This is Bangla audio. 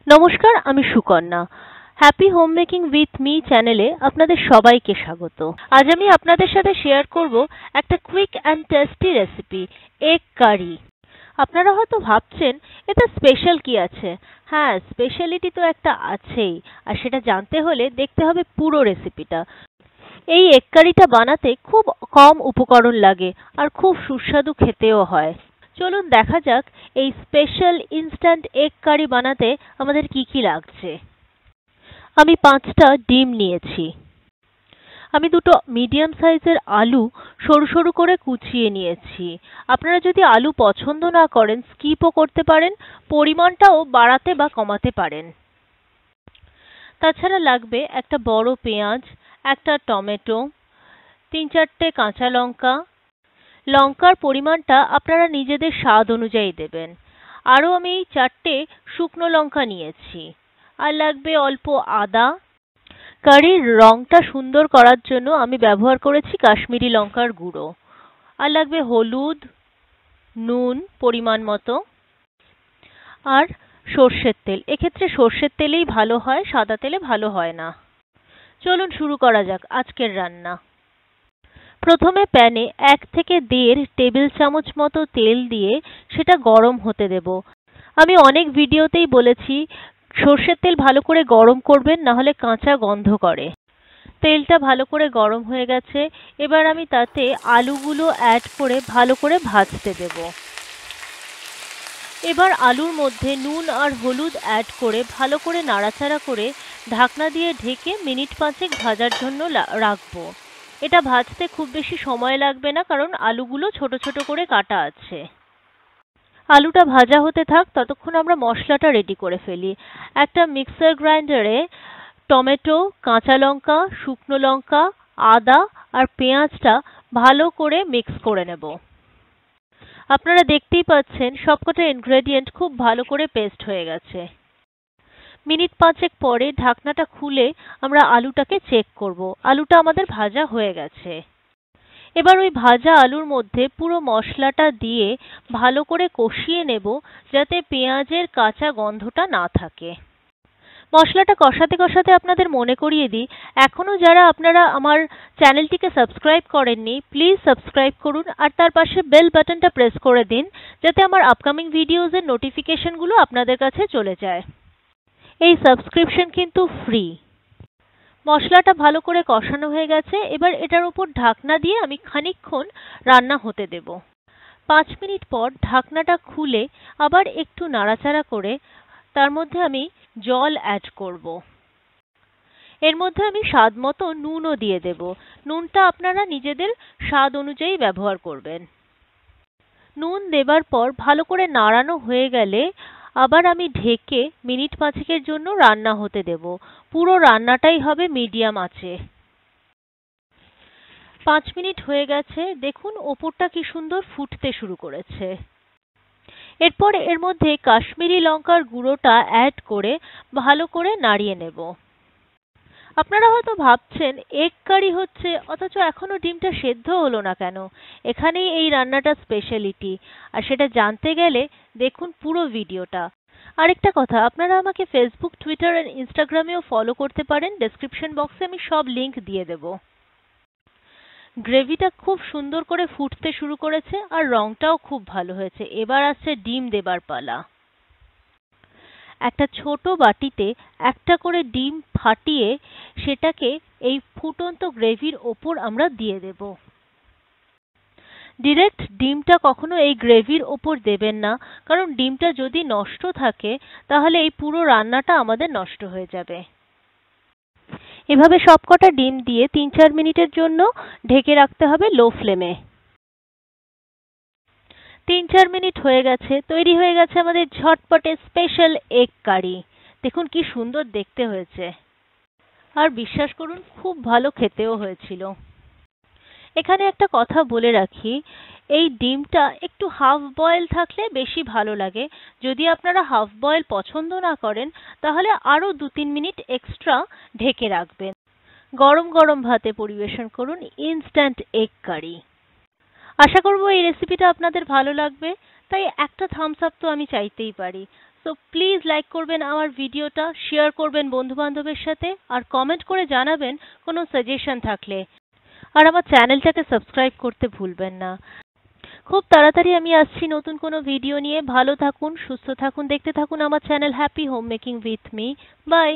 নমস্কার, আমি Sukanya. Happy Home Making with me চ্যানেলে আপনাদের সবাইকে স্বাগত। আজ আমি আপনাদের সাথে শেয়ার করব একটা quick and tasty recipe, egg curry. আপনারা হয়তো ভাবছেন এতে স্পেশাল কি আছে। হ্যাঁ, স্পেশালিটি তো একটা আছেই, আর সেটা জানতে হলে দেখতে হবে পুরো রেসিপিটা। এই এগ কারিটা বানাতে খুব কম উপকরণ লাগে আর খুব সুস্বাদু খেতেও হয়। চলুন দেখা যাক এই স্পেশাল ইনস্ট্যান্ট এগ কারি বানাতে আমাদের কি কি লাগছে। আমি 5টা ডিম নিয়েছি। আমি দুটো মিডিয়াম সাইজের আলু সরু সরু করে কুচিয়ে নিয়েছি। আপনারা যদি আলু পছন্দ না করেন স্কিপও করতে পারেন, পরিমাণটাও বাড়াতে বা কমাতে পারেন। তাছাড়া লাগবে একটা বড় পেঁয়াজ, একটা টমেটো, 3-4টে কাঁচা লঙ্কা। লঙ্কার পরিমাণটা আপনারা নিজেদের স্বাদ অনুযায়ী দেবেন। আরও আমি 4টে শুকনো লঙ্কা নিয়েছি। আর লাগবে অল্প আদা। কারির রংটা সুন্দর করার জন্য আমি ব্যবহার করেছি কাশ্মীরি লঙ্কার গুঁড়ো। আর লাগবে হলুদ, নুন পরিমাণ মতো, আর সর্ষের তেল। এক্ষেত্রে সর্ষের তেলেই ভালো হয়, সাদা তেলে ভালো হয় না। চলুন শুরু করা যাক আজকের রান্না। প্রথমে প্যানে 1 থেকে 1.5 টেবিল চামচ মতো তেল দিয়ে সেটা গরম হতে দেব। আমি অনেক ভিডিওতেই বলেছি সর্ষের তেল ভালো করে গরম করবেন, না হলে কাঁচা গন্ধ করে। তেলটা ভালো করে গরম হয়ে গেছে। এবার আমি তাতে আলুগুলো অ্যাড করে ভালো করে ভাজতে দেব। এবার আলুর মধ্যে নুন আর হলুদ অ্যাড করে ভালো করে নাড়াচাড়া করে ঢাকনা দিয়ে ঢেকে মিনিট 5 ভাজার জন্য রাখবো। এটা ভাজতে খুব বেশি সময় লাগবে না, কারণ আলুগুলো ছোট ছোট করে কাটা আছে। আলুটা ভাজা হতে থাক, ততক্ষণ আমরা মশলাটা রেডি করে ফেলি। একটা মিক্সার গ্রাইন্ডারে টমেটো, কাঁচা লঙ্কা, শুকনো লঙ্কা, আদা আর পেঁয়াজটা ভালো করে মিক্স করে নেব। আপনারা দেখতেই পাচ্ছেন সবকটা ইনগ্রেডিয়েন্ট খুব ভালো করে পেস্ট হয়ে গেছে। মিনিট 5 পরে ঢাকনাটা খুলে আমরা আলুটাকে চেক করব। আলুটা আমাদের ভাজা হয়ে গেছে। এবার ওই ভাজা আলুর মধ্যে পুরো মশলাটা দিয়ে ভালো করে কষিয়ে নেব, যাতে পেঁয়াজের কাঁচা গন্ধটা না থাকে। মশলাটা কষাতে কষাতে আপনাদের মনে করিয়ে দিই, এখনো যারা আপনারা আমার চ্যানেলটিকে সাবস্ক্রাইব করেননি প্লিজ সাবস্ক্রাইব করুন, আর তার পাশে বেল বাটনটা প্রেস করে দিন, যাতে আমার আপকামিং ভিডিওজের নোটিফিকেশনগুলো আপনাদের কাছে চলে যায়। এই সাবস্ক্রিপশন কিন্তু ফ্রি। মশলাটা ভালো করে কষানো হয়ে গেছে। এবার এটার উপর ঢাকনা দিয়ে আমি খানিকক্ষণ রান্না হতে দেব। 5 মিনিট পর ঢাকনাটা খুলে আবার একটু নাড়াচাড়া করে তার মধ্যে আমি জল অ্যাড করব। এর মধ্যে আমি স্বাদ মতো নুনও দিয়ে দেব। নুনটা আপনারা নিজেদের স্বাদ অনুযায়ী ব্যবহার করবেন। নুন দেবার পর ভালো করে নাড়ানো হয়ে গেলে আবার আমি ঢেকে মিনিট 5 জন্য রান্না হতে দেব। পুরো রান্নাটাই হবে মিডিয়াম আঁচে। 5 মিনিট হয়ে গেছে, দেখুন ওপরটা কি সুন্দর ফুটতে শুরু করেছে। এরপর এর মধ্যে কাশ্মীরি লঙ্কার গুঁড়োটা অ্যাড করে ভালো করে নাড়িয়ে নেব। আপনারা হয়তো ভাবছেন এগ কারি হচ্ছে, অথচ এখনো ডিমটা সেদ্ধ হলো না কেন? এখানেই এই রান্নাটা স্পেশালিটি, আর সেটা জানতে গেলে দেখুন পুরো ভিডিওটা। আরেকটা কথা, আপনারা আমাকে ফেসবুক, টুইটার আর ইনস্টাগ্রামেও ফলো করতে পারেন। ডেসক্রিপশন বক্সে আমি সব লিংক দিয়ে দেব। গ্রেভিটা খুব সুন্দর করে ফুটতে শুরু করেছে আর রংটাও খুব ভালো হয়েছে। এবার আসছে ডিম দেবার পালা। একটা ছোট বাটিতে একটা করে ডিম ফাটিয়ে সেটাকে এই ফুটন্ত গ্রেভির ওপর আমরা দিয়ে দেব। ডিরেক্ট ডিমটা কখনো এই গ্রেভির ওপর দেবেন না, কারণ ডিমটা যদি নষ্ট থাকে তাহলে এই পুরো রান্নাটা আমাদের নষ্ট হয়ে যাবে। এভাবে সবকটা ডিম দিয়ে 3-4 মিনিটের জন্য ঢেকে রাখতে হবে লো ফ্লেমে। 3-4 মিনিট হয়ে গেছে, তৈরি হয়ে গেছে আমাদের ঝটপটে স্পেশাল এগ কারি। দেখুন কি সুন্দর দেখতে হয়েছে, আর বিশ্বাস করুন খুব ভালো খেতেও হয়েছিল। এখানে একটা কথা বলে রাখি, এই ডিমটা একটু হাফ বয়েল থাকলে বেশি ভালো লাগে। যদি আপনারা হাফ বয়েল পছন্দ না করেন তাহলে আরো 2-3 মিনিট এক্সট্রা ঢেকে রাখবেন। গরম গরম ভাতে পরিবেশন করুন ইনস্ট্যান্ট এগ কারি। আশা করব এই রেসিপিটা আপনাদের ভালো লাগবে, তাই একটা থামস আপ তো আমি চাইতেই পারি। সো প্লিজ লাইক করবেন আমার ভিডিওটা, শেয়ার করবেন বন্ধু বান্ধবের সাথে, আর কমেন্ট করে জানাবেন কোনো সাজেশন থাকলে। আর আমার চ্যানেলটাকে সাবস্ক্রাইব করতে ভুলবেন না। খুব তাড়াতাড়ি আমি আসছি নতুন কোনো ভিডিও নিয়ে। ভালো থাকুন, সুস্থ থাকুন, দেখতে থাকুন আমার channel Happy Home Making with me. By.